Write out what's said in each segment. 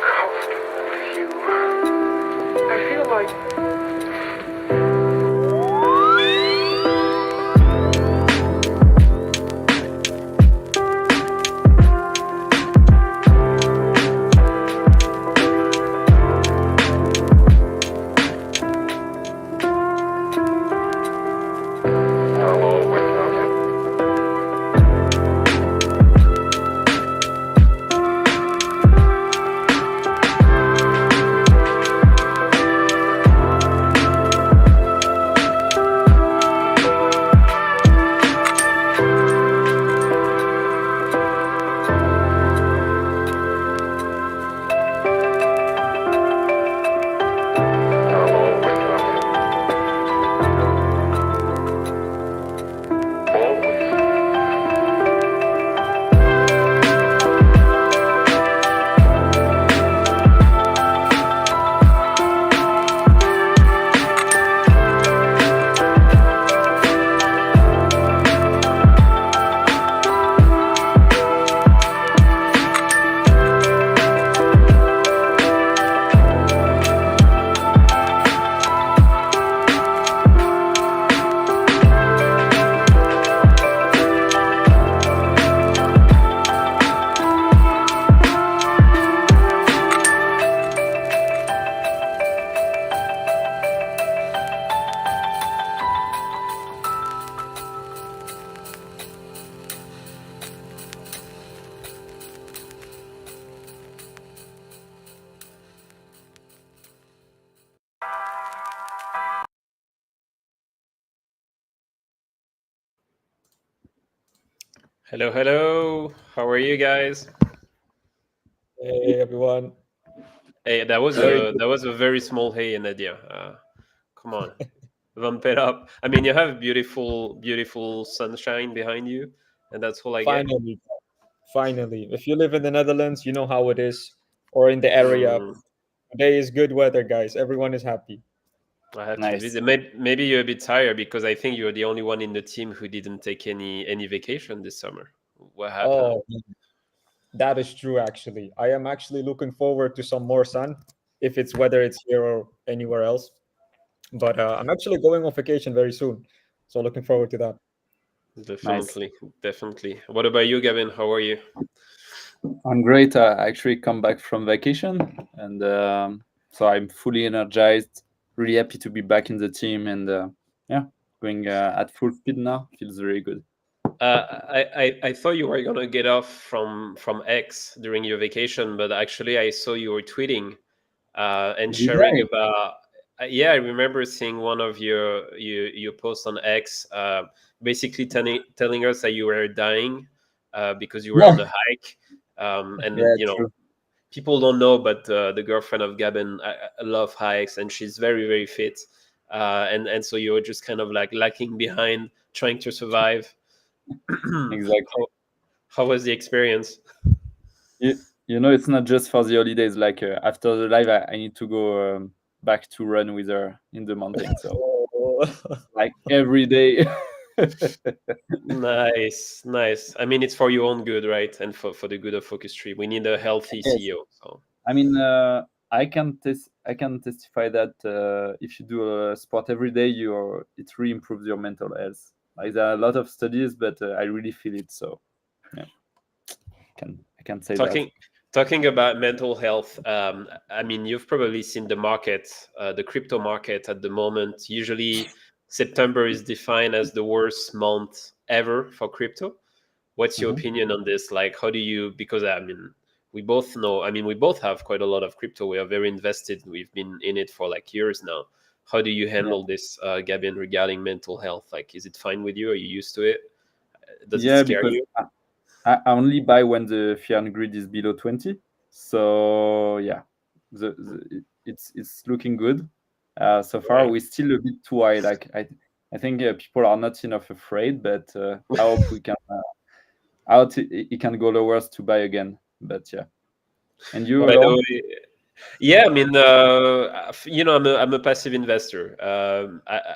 comfortable with you. I feel like I'll always love you. I'll always love you. Always. Hello, hello. How are you guys? Hey everyone. Hey, that was Very a good. that was a very small hey, Nadia. Come on, vamp it up. I mean, you have beautiful, beautiful sunshine behind you, and that's all I get. Finally, finally. If you live in the Netherlands, you know how it is, or in the area. Mm, Today is good weather, guys. Everyone is happy. I have to Nice. visit. Maybe you're a bit tired because I think you're the only one in the team who didn't take any vacation this summer. What happened? Oh, that is true. Actually, I am actually looking forward to some more sun, if it's whether it's here or anywhere else. But I'm actually going on vacation very soon, so looking forward to that. Nice. Definitely, definitely. What about you, Gavin? How are you? I'm great. I actually come back from vacation, and so I'm fully energized. Really happy to be back in the team, and yeah, going at full speed now. Feels very good. I thought you were gonna get off from X during your vacation, but actually I saw you were tweeting and Did sharing I? about. Yeah, I remember seeing one of your posts on X, basically telling us that you were dying because you were on No. a hike, and Yeah, true. people don't know, but the girlfriend of Gavin I love hikes, and she's very very fit, and so you were just kind of like lacking behind, trying to survive. Exactly. How was the experience? You know, it's not just for the holidays. Like after the live, I need to go back to run with her in the mountain. So Oh, like every day. Nice, nice. I mean, it's for your own good, right? And for the good of Focus Tree. We need a healthy Yes. CEO. So I mean, I can testify that if you do sport every day, it really improves your mental health. Like there are a lot of studies, but I really feel it. So yeah, I can say that. talking about mental health, I mean, you've probably seen the market, the crypto market at the moment. Usually, September is defined as the worst month ever for crypto. What's your Mhm. opinion on this? Like, how do you? Because I mean, we both know. I mean, we both have quite a lot of crypto. We are very invested. We've been in it for like years now. How do you Yeah, handle this, Gabin, regarding mental health? Like, is it fine with you? Are you used to it? Does it yeah, scare because you? I only buy when the fear and greed is below 20. So yeah, it's looking good. So far, Right. we're still a bit too high. Like I think people are not enough afraid, but I hope we can. Out it can go lower to buy again. But yeah, and you By the Laurent? way, Yeah, I mean, I'm a passive investor.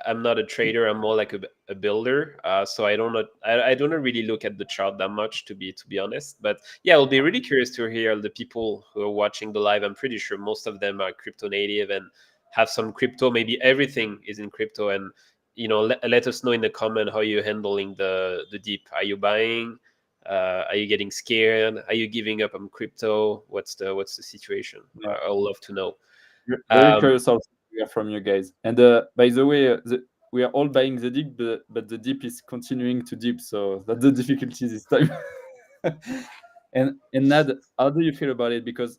I'm not a trader. I'm more like a builder. So I don't really look at the chart that much, to be honest. But yeah, I'll be really curious to hear the people who are watching the live. I'm pretty sure most of them are crypto native and have some crypto. Maybe everything is in crypto. And let us know in the comment how you're handling the dip. Are you buying? Are you getting scared? Are you giving up on crypto? What's the situation? Yeah. I'd love to know. Very Um, curious also to hear from you guys. And by the way, we are all buying the dip, but the dip is continuing to dip, so that's the difficulty this time. And Nad, how do you feel about it? Because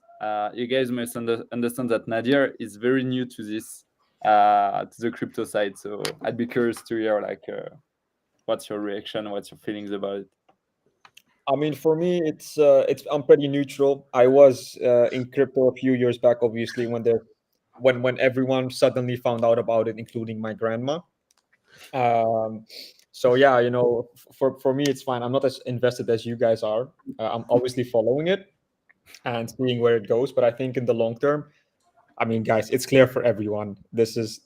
you guys must understand that Nadir is very new to this to the crypto side. So I'd be curious to hear like what's your reaction, what's your feelings about it. I mean, for me, it's I'm pretty neutral. I was in crypto a few years back, obviously, when everyone suddenly found out about it, including my grandma. Um, so yeah, for me, it's fine. I'm not as invested as you guys are. I'm obviously following it and seeing where it goes, but I think in the long term, I mean, guys, it's clear for everyone. This is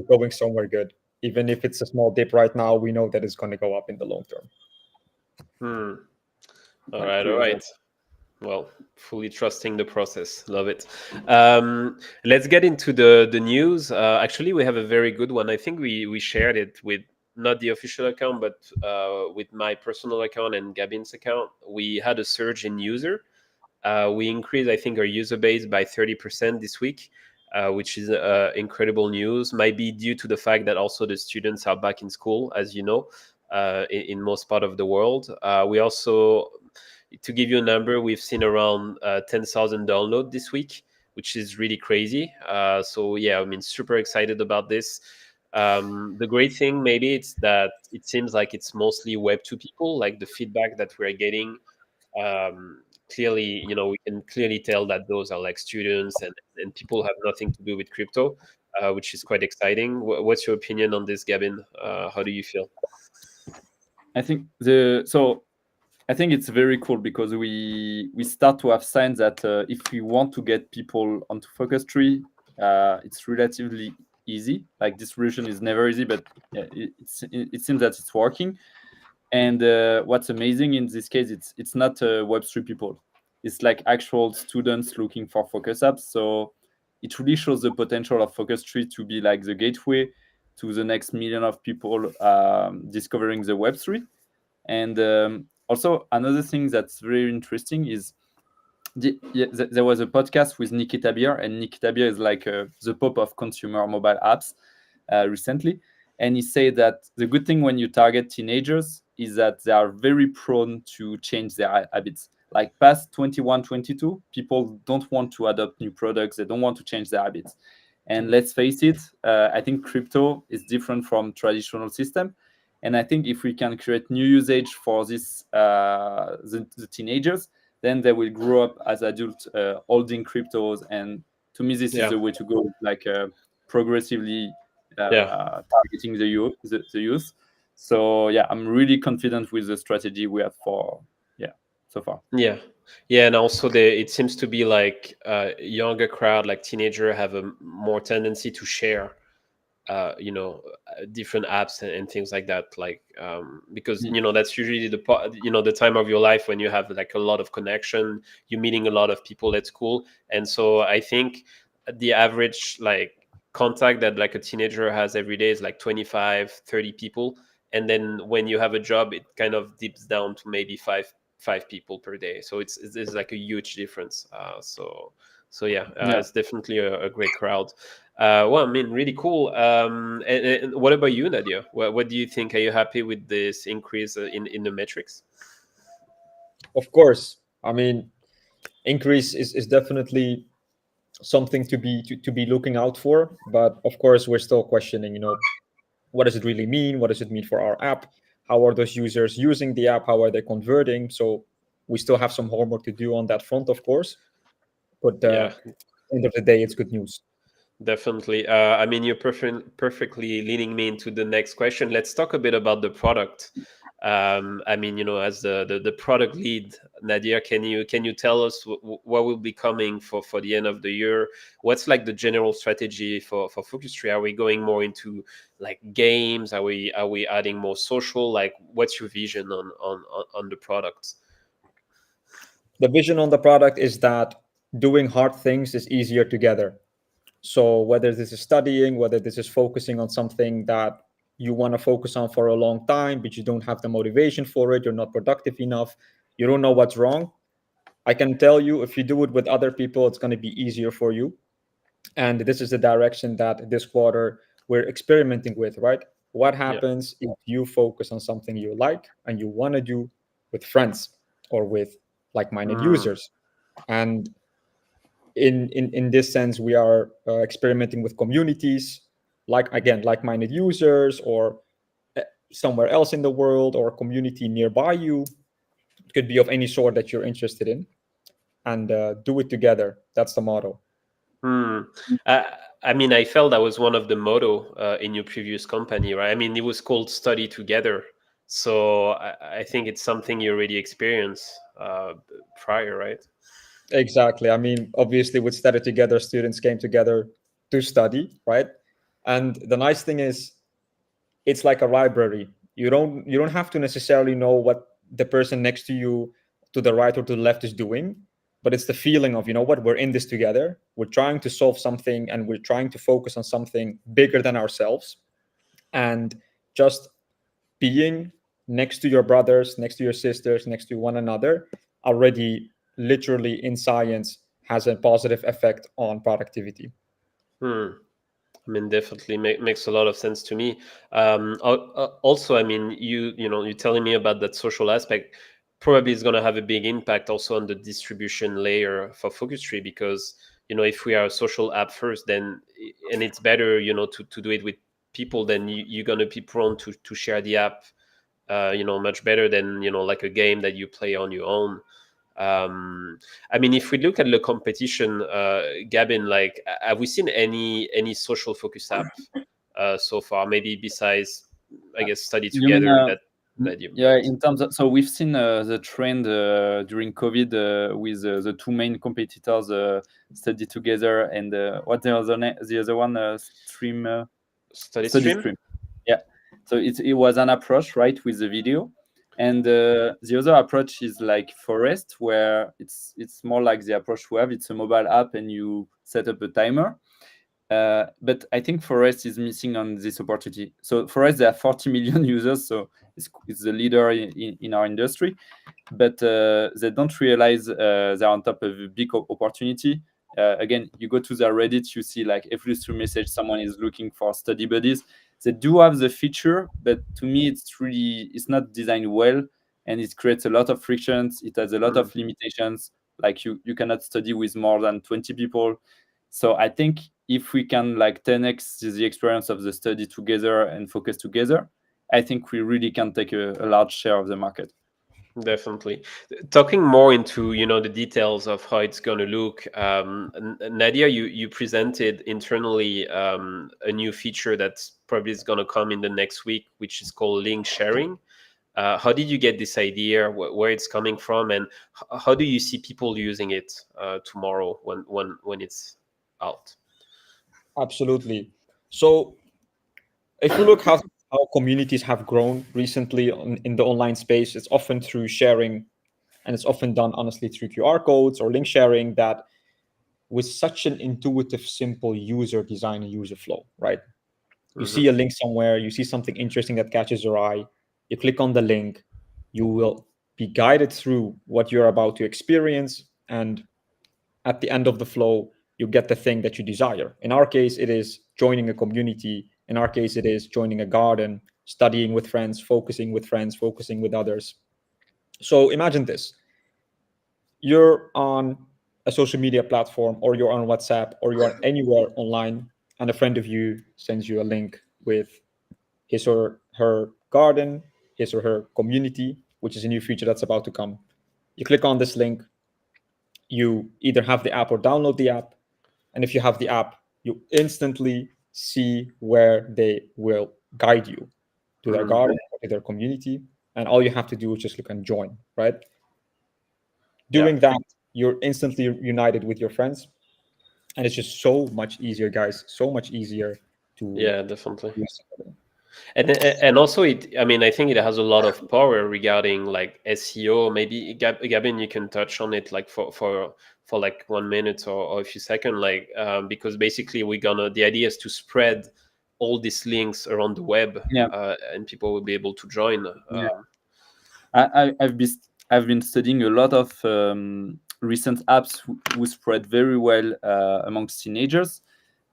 going somewhere good. Even if it's a small dip right now, we know that it's going to go up in the long term. All right, all right. Well, fully trusting the process. Love it. Let's get into the news. Actually, we have a very good one. I think we shared it with not the official account, but with my personal account and Gabin's account. We had a surge in user. We increased, I think, our user base by 30% this week, which is incredible news. Might be due to the fact that also the students are back in school, as you know, in most part of the world. We also, to give you a number, we've seen around 10,000 downloads this week, which is really crazy. So yeah, I mean, super excited about this. The great thing maybe it's that it seems like it's mostly Web2 people, like the feedback that we're getting. Clearly, we can clearly tell that those are like students and people who have nothing to do with crypto, which is quite exciting. What's your opinion on this, Gabin? How do you feel? I think I think it's very cool because we start to have signs that if we want to get people onto Focus Tree, it's relatively easy. Like distribution is never easy, but yeah, it seems that it's working. And what's amazing in this case, it's not Web3 people. It's like actual students looking for Focus apps. So it really shows the potential of Focus Tree to be like the gateway to the next million of people discovering the Web3. And also another thing that's very interesting is there was a podcast with Nikita Beer, and Nikita Beer is like the pop of consumer mobile apps recently. And he said that the good thing when you target teenagers is that they are very prone to change their habits. Like past 21, 22, people don't want to adopt new products. They don't want to change their habits. And let's face it, I think crypto is different from traditional system. And I think if we can create new usage for this, the teenagers, then they will grow up as adults holding cryptos. And to me, this is the way to go, like progressively targeting the youth. So yeah, I'm really confident with the strategy we have so far. Yeah, and also it seems to be like a younger crowd, like teenager, have a more tendency to share different apps and things like that, like because that's usually the time of your life when you have like a lot of connection, you're meeting a lot of people at school. And so I think the average like contact that like a teenager has every day is like 25-30 people, and then when you have a job it kind of dips down to maybe five people per day. So it's like a huge difference. So yeah, it's definitely a great crowd. Well, I mean, really cool. And what about you, Nadia? What do you think? Are you happy with this increase in the metrics? Of course. I mean, increase is definitely something to be looking out for. But of course, we're still questioning, what does it really mean? What does it mean for our app? How are those users using the app? How are they converting? So we still have some homework to do on that front, of course. But at the end of the day, it's good news. Definitely. I mean, you're perfectly leading me into the next question. Let's talk a bit about the product. I mean, as the product lead, Nadia, can you tell us what will be coming for the end of the year? What's like the general strategy for Focus Tree? Are we going more into like games? Are we adding more social? Like, what's your vision on the product? The vision on the product is that doing hard things is easier together. So whether this is studying, whether this is focusing on something that you want to focus on for a long time, but you don't have the motivation for it, you're not productive enough, you don't know what's wrong, I can tell you if you do it with other people, it's going to be easier for you. And this is the direction that this quarter we're experimenting with, right? What happens if you focus on something you like and you want to do with friends or with like-minded users? And in this sense, we are experimenting with communities, like-minded users, or somewhere else in the world, or a community nearby you. It could be of any sort that you're interested in, and do it together. That's the motto. I mean, I felt that was one of the motto in your previous company, right? I mean, it was called Study Together. So I think it's something you already experienced prior, right? Exactly. I mean, obviously, with Study Together, students came together to study, right? And the nice thing is, it's like a library. You don't have to necessarily know what the person next to you, to the right or to the left, is doing, but it's the feeling of, you know what, we're in this together. We're trying to solve something, and we're trying to focus on something bigger than ourselves. And just being next to your brothers, next to your sisters, next to one another, already literally in science has a positive effect on productivity. I mean, definitely makes a lot of sense to me. Also, I mean, you're telling me about that social aspect. Probably is going to have a big impact also on the distribution layer for Focus Tree, because if we are a social app first, then and it's better to do it with people, then you're going to be prone to share the app much better than like a game that you play on your own. I mean, if we look at the competition, Gabin, like, have we seen any social focus app so far? Maybe besides, I guess, Study Together. In terms of, so we've seen the trend during COVID with the two main competitors, Study Together and what the other one, Study Stream. Yeah, so it was an approach, right, with the video. And the other approach is like Forest, where it's more like the approach we have. It's a mobile app and you set up a timer. But I think Forest is missing on this opportunity. So Forest, there are 40 million users, so it's the leader in our industry. But they don't realize they're on top of a big opportunity. Again, you go to their Reddit, you see like every stream message, someone is looking for study buddies. They do have the feature, but to me, it's not designed well, and it creates a lot of frictions. It has a lot of limitations. Like you cannot study with more than 20 people. So I think if we can like 10x the experience of the Study Together and Focus Together, I think we really can take a large share of the market. Definitely. Talking more into the details of how it's going to look, Nadia, you presented internally a new feature that's probably is going to come in the next week, which is called link sharing. How did you get this idea, where it's coming from, and how do you see people using it tomorrow when it's out? Absolutely. So if you look how communities have grown recently in the online space, it's often through sharing, and it's often done honestly through QR codes or link sharing, that with such an intuitive, simple user design and user flow, right? You see a link somewhere, you see something interesting that catches your eye, you click on the link, you will be guided through what you're about to experience, and at the end of the flow, you get the thing that you desire. In our case, it is joining a community. In our case, it is joining a garden, studying with friends, focusing with others. So imagine this. You're on a social media platform, or you're on WhatsApp, or you're anywhere online, and a friend of you sends you a link with his or her garden, his or her community, which is a new feature that's about to come. You click on this link, you either have the app or download the app. And if you have the app, you instantly see where they will guide you to their garden or to their community. And all you have to do is just click on join, right? Doing that, you're instantly united with your friends, and it's just so much easier, guys. So much easier to Yeah, definitely. use together. And also I mean, I think it has a lot of power regarding like SEO. Maybe Gabin, you can touch on it like for like 1 minute or a few seconds, like because basically the idea is to spread all these links around the web, Yeah. and people will be able to join. Yeah. I've been studying a lot of recent apps who spread very well amongst teenagers,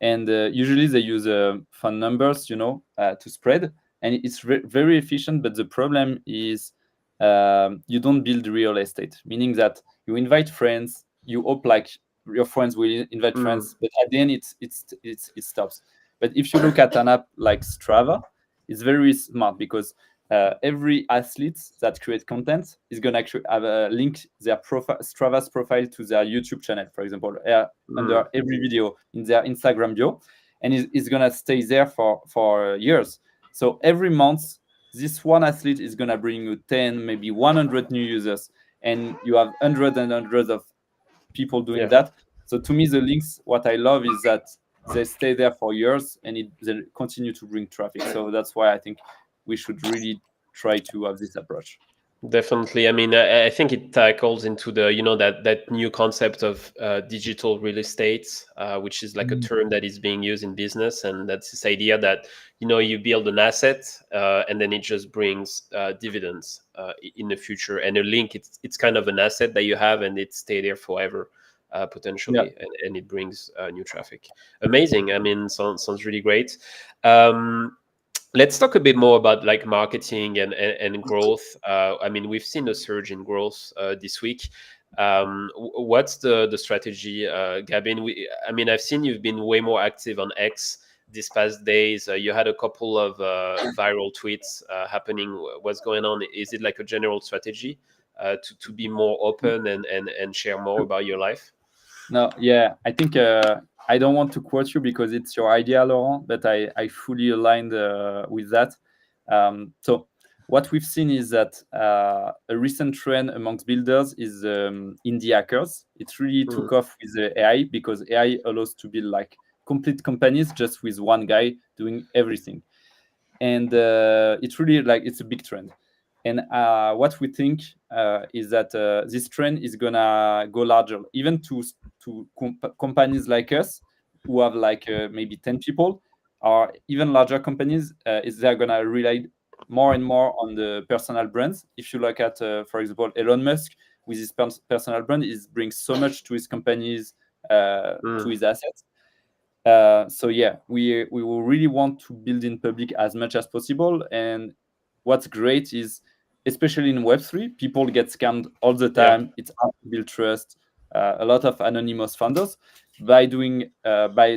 and usually they use phone numbers, to spread, and it's very efficient. But the problem is you don't build real estate, meaning that you invite friends, you hope like your friends will invite friends, but at the end it stops. But if you look at an app like Strava, it's very smart because every athlete that create content is going to actually have a link their Strava's profile to their YouTube channel, for example, under every video in their Instagram bio, and it's going to stay there for years. So every month, this one athlete is going to bring you 10, maybe 100 new users, and you have hundreds and hundreds of people doing that. So to me, the links, what I love is that they stay there for years and they continue to bring traffic. So that's why I think we should really try to have this approach. Definitely. I mean, I think it tackles into the that new concept of digital real estate, which is like a term that is being used in business, and that's this idea that you build an asset and then it just brings dividends in the future. And a link, it's kind of an asset that you have, and it stay there forever. Potentially, and it brings new traffic. Amazing. I mean, sounds really great. Let's talk a bit more about like marketing and growth. I mean, we've seen a surge in growth this week. What's the strategy, Gabin? I mean, I've seen you've been way more active on X these past days. You had a couple of viral tweets happening. What's going on? Is it like a general strategy to be more open and share more about your life? No, yeah, I think I don't want to quote you because it's your idea, Laurent, but I fully aligned with that. So what we've seen is that a recent trend amongst builders is indie hackers. It really took off with the AI because AI allows to build like complete companies just with one guy doing everything. And it's really like it's a big trend. And what we think is that this trend is gonna go larger, even to companies like us who have like maybe 10 people, or even larger companies. Is they're gonna rely more and more on the personal brands. If you look at, for example, Elon Musk with his personal brand, it brings so much to his companies, to his assets. So yeah, we will really want to build in public as much as possible. And what's great is, especially in Web3, people get scammed all the time. It's hard to build trust. A lot of anonymous funders. By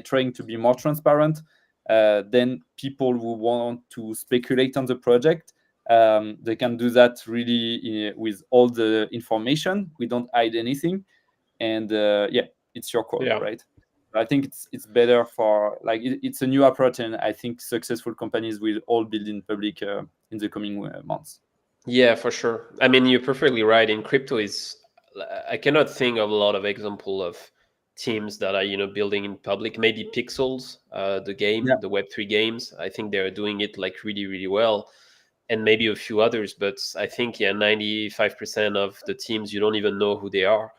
trying to be more transparent, then people who want to speculate on the project, they can do that really with all the information. We don't hide anything, and it's your call, right? I think it's better for like it's a new approach, and I think successful companies will all build in public in the coming months. Yeah, for sure. I mean, you're perfectly right. In crypto, I cannot think of a lot of example of teams that are building in public. Maybe Pixels, the game, the Web3 games. I think they're doing it like really, really well, and maybe a few others. But I think 95% of the teams you don't even know who they are.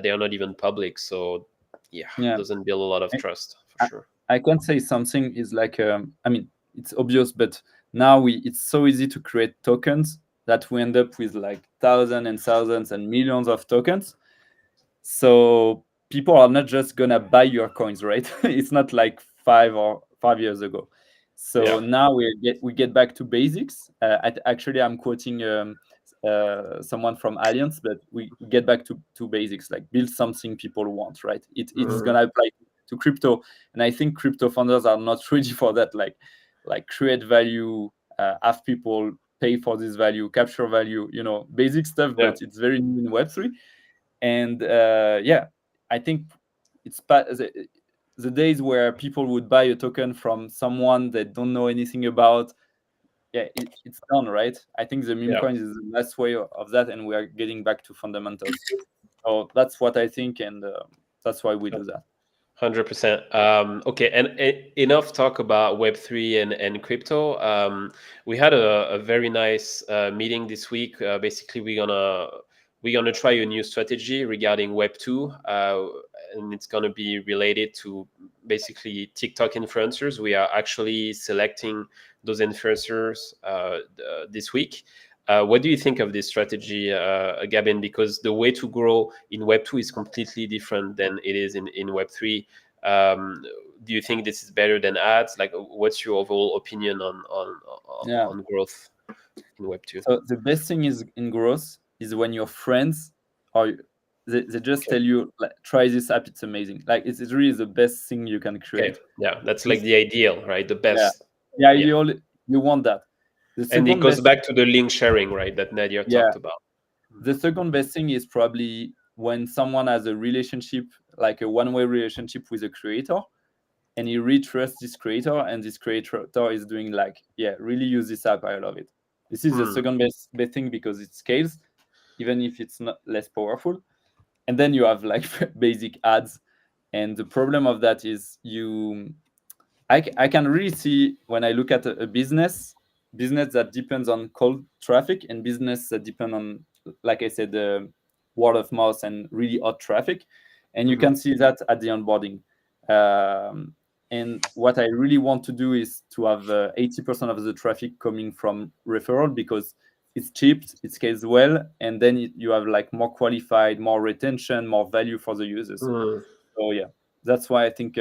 They are not even public. So it doesn't build a lot of trust for sure. I can say something is like I mean, it's obvious, but now it's so easy to create tokens that we end up with like thousands and thousands and millions of tokens. So people are not just gonna buy your coins, right? It's not like 5 years ago. So now we get back to basics. Actually, I'm quoting someone from Allianz, but we get back to basics, like build something people want, right? It's gonna apply to crypto, and I think crypto founders are not ready for that. Like create value, have people pay for this value, capture value, basic stuff, but it's very new in Web3. And I think it's the days where people would buy a token from someone they don't know anything about. It's done, right? I think the meme coin is the last way of that, and we are getting back to fundamentals. So that's what I think, and that's why we do that. 100%. Okay, and enough talk about Web3 and crypto. We had a very nice meeting this week. Basically, we're gonna try a new strategy regarding Web2, and it's gonna be related to basically TikTok influencers. We are actually selecting those influencers this week. What do you think of this strategy, Gabin? Because the way to grow in Web2 is completely different than it is in Web3. Do you think this is better than ads? Like, what's your overall opinion Yeah. on growth in Web2? So the best thing is in growth is when your friends or they just Okay. tell you, like, try this app, it's amazing. Like it's really the best thing you can create. Okay, yeah, that's like the ideal, right? The best. Yeah, Yeah. you want that. The And it second goes best, back to the link sharing, right? That Nadia Yeah. talked about. the second best thing is probably when someone has a relationship, like a one-way relationship with a creator, and he really trusts this creator, and this creator is doing like, yeah, really use this app, I love it. This is the second best thing because it scales, even if it's not less powerful. And then you have like basic ads, and the problem of that is I can really see when I look at a business that depends on cold traffic and business that depend on, like I said, word of mouth and really hot traffic, and you can see that at the onboarding. And what I really want to do is to have 80% of the traffic coming from referral, because it's cheap, it scales well, and then you have like more qualified, more retention, more value for the users. So yeah, that's why I think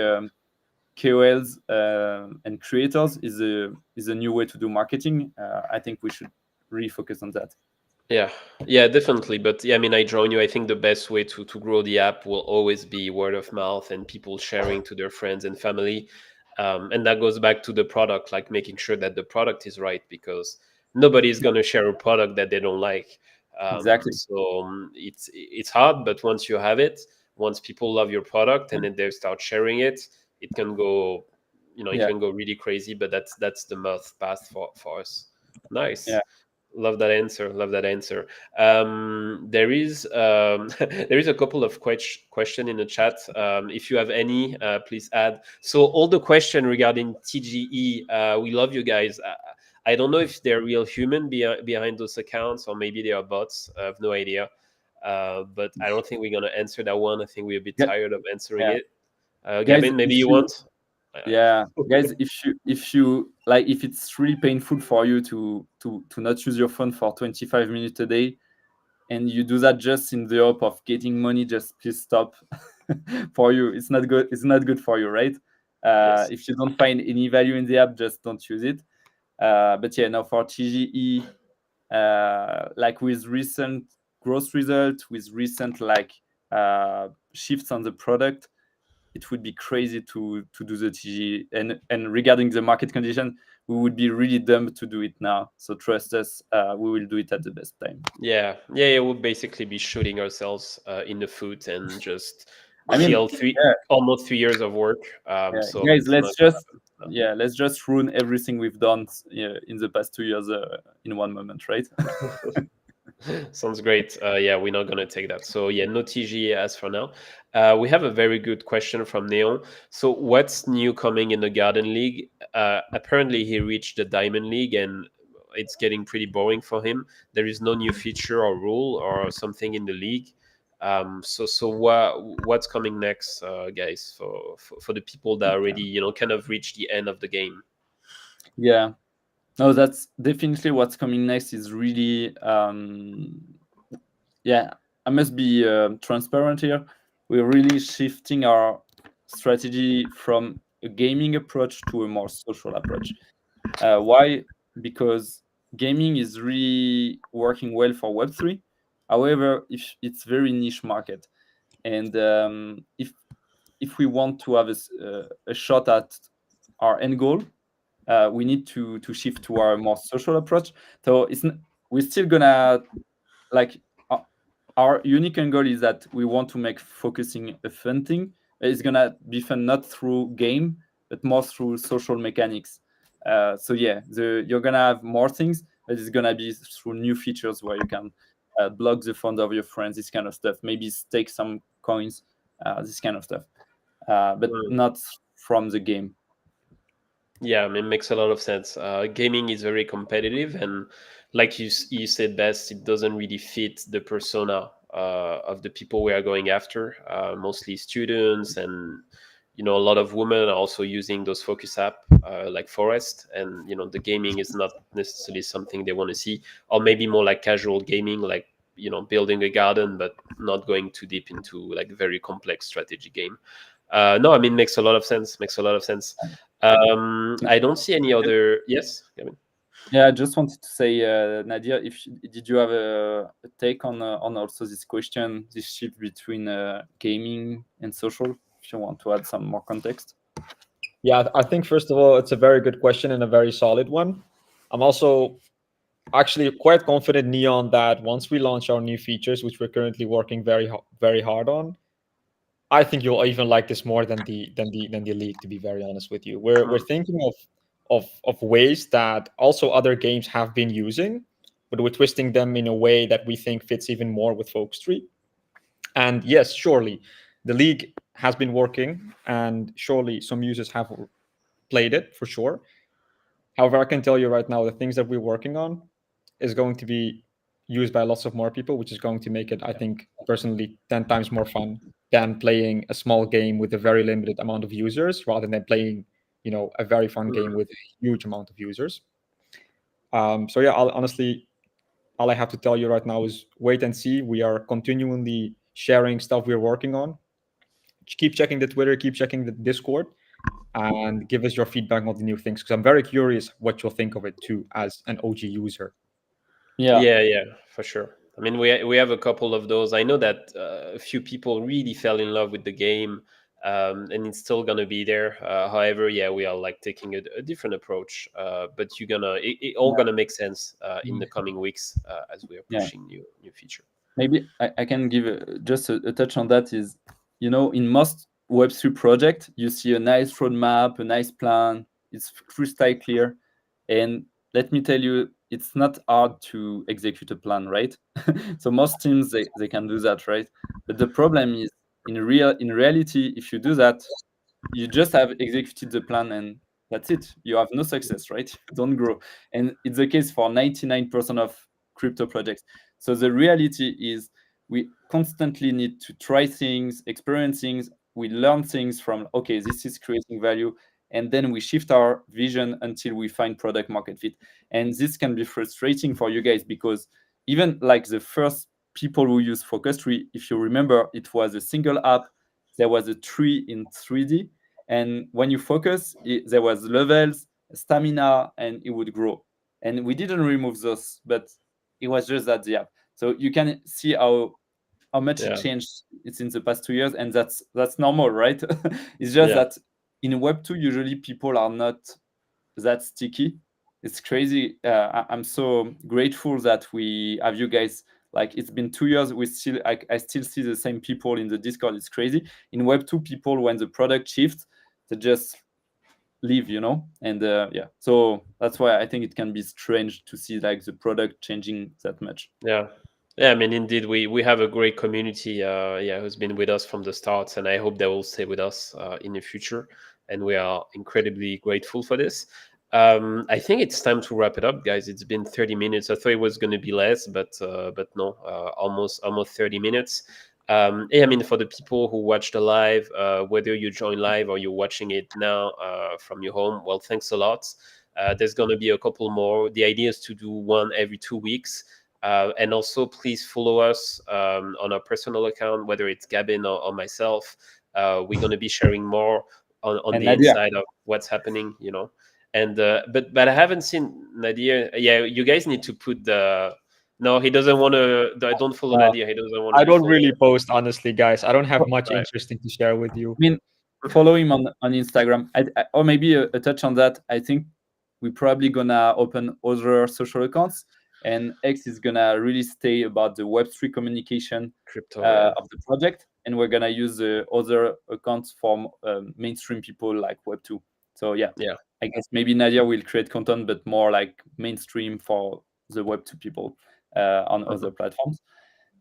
KOLs and creators is a new way to do marketing. I think we should really focus on that. Yeah, definitely. But yeah, I mean, I join you. I think the best way to grow the app will always be word of mouth and people sharing to their friends and family. And that goes back to the product, like making sure that the product is right, because nobody is going to share a product that they don't like. Exactly. So it's hard, but once you have it, once people love your product and then they start sharing it, it can go, it can go really crazy. But that's the path for us. Nice. Yeah. Love that answer. Love that answer. There is there is a couple of question in the chat. If you have any, please add. So all the question regarding TGE, we love you guys. I don't know if they're real human behind those accounts, or maybe they are bots. I have no idea. But I don't think we're gonna answer that one. I think we're a bit tired of answering it. Gavin, maybe you want. Yeah, guys, if you like, if it's really painful for you to not use your phone for 25 minutes a day, and you do that just in the hope of getting money, just please stop. For you, it's not good. It's not good for you, right? Yes. If you don't find any value in the app, just don't use it. But yeah, now for TGE, like with recent growth results, with recent like shifts on the product, it would be crazy to do the TG, and regarding the market condition, we would be really dumb to do it now. So trust us, we will do it at the best time. Yeah, we'll basically be shooting ourselves in the foot and just I mean, kill almost 3 years of work. So guys, it's not let's just ruin everything we've done in the past 2 years in one moment, right? Sounds great. Yeah, we're not gonna take that. So yeah, no TG as for now. We have a very good question from Neon. So what's new coming in the Garden League? Apparently he reached the Diamond League and it's getting pretty boring for him. There is no new feature or rule or something in the league. So what's coming next, guys, for the people that already kind of reached the end of the game? Yeah. No, that's definitely what's coming next. Is really yeah, I must be transparent here. We're really shifting our strategy from a gaming approach to a more social approach. Why? Because gaming is really working well for Web3. However, if it's very niche market, and if we want to have a shot at our end goal, we need to shift to our more social approach. So we're still gonna like our unique angle is that we want to make focusing a fun thing. It's gonna be fun not through game, but more through social mechanics. So yeah, you're gonna have more things, but it's gonna be through new features where you can block the phone of your friends, this kind of stuff. Maybe stake some coins, this kind of stuff, but not from the game. Yeah, I mean, it makes a lot of sense. Gaming is very competitive, and like you said best, it doesn't really fit the persona of the people we are going after. Mostly students, and a lot of women are also using those focus app like Forest, and the gaming is not necessarily something they want to see, or maybe more like casual gaming, like building a garden, but not going too deep into like very complex strategy game. No, I mean, makes a lot of sense. Makes a lot of sense. I don't see any other. Yes, Gavin? Yeah, I just wanted to say, Nadia, did you have a take on also this question, this shift between gaming and social? If you want to add some more context. Yeah, I think first of all, it's a very good question and a very solid one. I'm also actually quite confident, Neon, that once we launch our new features, which we're currently working very hard on, I think you'll even like this more than the league. To be very honest with you, we're thinking of ways that also other games have been using, but we're twisting them in a way that we think fits even more with Folk3. And yes, surely the league has been working, and surely some users have played it for sure. However, I can tell you right now, the things that we're working on is going to be used by lots of more people, which is going to make it, I think, personally, 10 times more fun than playing a small game with a very limited amount of users, rather than playing, a very fun game with a huge amount of users. So yeah, honestly, all I have to tell you right now is wait and see. We are continually sharing stuff we're working on. Keep checking the Twitter, keep checking the Discord, and give us your feedback on the new things, because I'm very curious what you'll think of it too as an OG user. Yeah, for sure. I mean, we have a couple of those. I know that a few people really fell in love with the game, and it's still gonna be there. However, yeah, we are like taking a different approach, but it all gonna make sense in the coming weeks as we are pushing new feature. Maybe I can give just a touch on that. Is in most Web3 project, you see a nice roadmap, a nice plan. It's crystal clear, and let me tell you, it's not hard to execute a plan, right? So most teams they can do that, right? But the problem is in reality, if you do that, you just have executed the plan and that's it. You have no success, right? You don't grow, and it's the case for 99% of crypto projects. So the reality is we constantly need to try things, experience things. We learn things from, okay, this is creating value. And then we shift our vision until we find product market fit. And this can be frustrating for you guys because even like the first people who use Focus3, if you remember, it was a single app. There was a tree in 3D. And when you focus, there was levels, stamina, and it would grow. And we didn't remove those, but it was just that the app. So you can see how much it changed it's in the past 2 years, and that's normal, right? It's just that in Web2, usually people are not that sticky. It's crazy. I'm so grateful that we have you guys. Like it's been 2 years, I still see the same people in the Discord. It's crazy. In Web2, people, when the product shifts, they just leave, and so that's why I think it can be strange to see like the product changing that much. I mean, indeed, we have a great community who's been with us from the start, and I hope they will stay with us in the future, and we are incredibly grateful for this. I think it's time to wrap it up, guys. It's been 30 minutes. I thought it was going to be less, but no, almost 30 minutes. I mean, for the people who watch the live, whether you join live or you're watching it now from your home, well, thanks a lot. There's going to be a couple more. The idea is to do one every 2 weeks. And also, please follow us on our personal account, whether it's Gabin or myself. We're going to be sharing more on the Nadia. inside of what's happening, And but I haven't seen Nadia. Yeah, you guys need to put the. No, he doesn't want to. Don't follow Nadia. He doesn't want. I don't really post, honestly, guys. I don't have much interesting to share with you. I mean, follow him on Instagram, or maybe a touch on that. I think we're probably gonna open other social accounts, and X is gonna really stay about the Web3 communication crypto of the project, and we're gonna use the other accounts for mainstream people like Web2. So yeah, I guess maybe Nadia will create content, but more like mainstream for the Web2 people. on other platforms.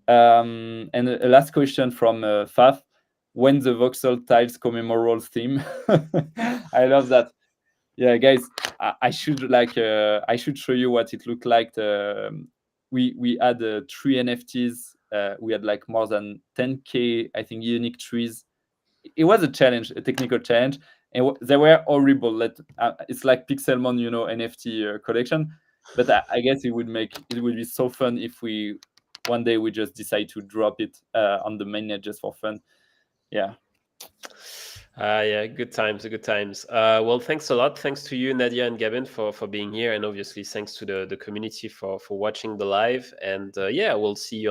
And a last question from Faf: when the voxel tiles commemoral theme? I love that. Yeah, guys, I should I should show you what it looked like. We had 3 NFTs. We had like more than 10K, I think, unique trees. It was a challenge, a technical challenge, and they were horrible. It's like Pixelmon, NFT collection. But I guess it would be so fun if one day we just decide to drop it on the mainnet just for fun. Yeah. Yeah, good times, good times. Well, thanks a lot. Thanks to you, Nadia and Gavin, for being here, and obviously thanks to the community for watching the live. And yeah, we'll see you